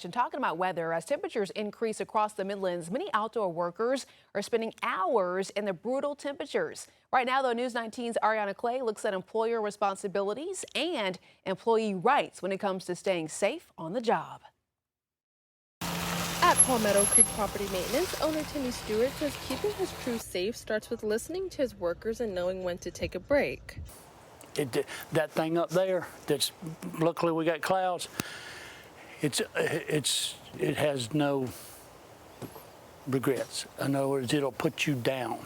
And talking about weather, as temperatures increase across the Midlands, many outdoor workers are spending hours in the brutal temperatures. Right now, though, News 19's Ariana Clay looks at employer responsibilities and employee rights when it comes to staying safe on the job. At Palmetto Creek Property Maintenance, owner Timmy Stewart says keeping his crew safe starts with listening to his workers and knowing when to take a break. That thing up there, that's luckily we got clouds. It has no regrets. In other words, it'll put you down.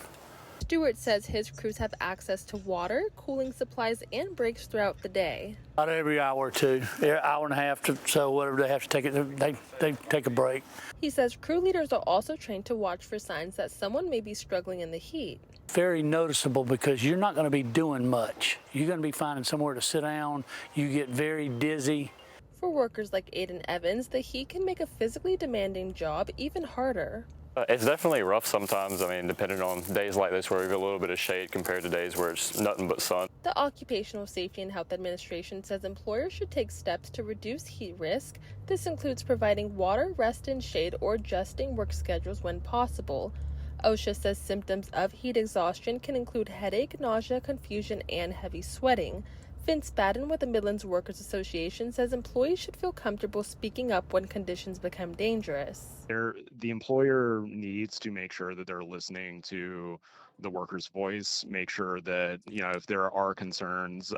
Stewart says his crews have access to water, cooling supplies, and breaks throughout the day. About every hour or two, hour and a half, so whatever they have to take it, they take a break. He says crew leaders are also trained to watch for signs that someone may be struggling in the heat. Very noticeable because you're not going to be doing much. You're going to be finding somewhere to sit down. You get very dizzy. For workers like Aiden Evans, the heat can make a physically demanding job even harder. It's definitely rough sometimes. I mean, depending on days like this where we get a little bit of shade compared to days where it's nothing but sun. The Occupational Safety and Health Administration says employers should take steps to reduce heat risk. This includes providing water, rest, and shade, or adjusting work schedules when possible. OSHA says symptoms of heat exhaustion can include headache, nausea, confusion, and heavy sweating. Vince Baden with the Midlands Workers Association says employees should feel comfortable speaking up when conditions become dangerous. The employer needs to make sure that they're listening to the worker's voice, make sure that, if there are concerns,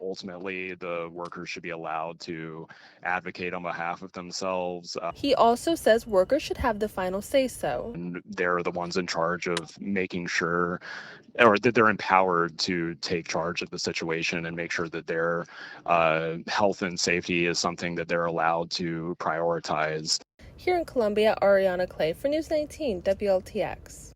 ultimately the workers should be allowed to advocate on behalf of themselves. He also says workers should have the final say-so. And they're the ones in charge of making sure, or that they're empowered to take charge of the situation and make sure that their health and safety is something that they're allowed to prioritize. Here in Columbia, Ariana Clay for News 19 WLTX.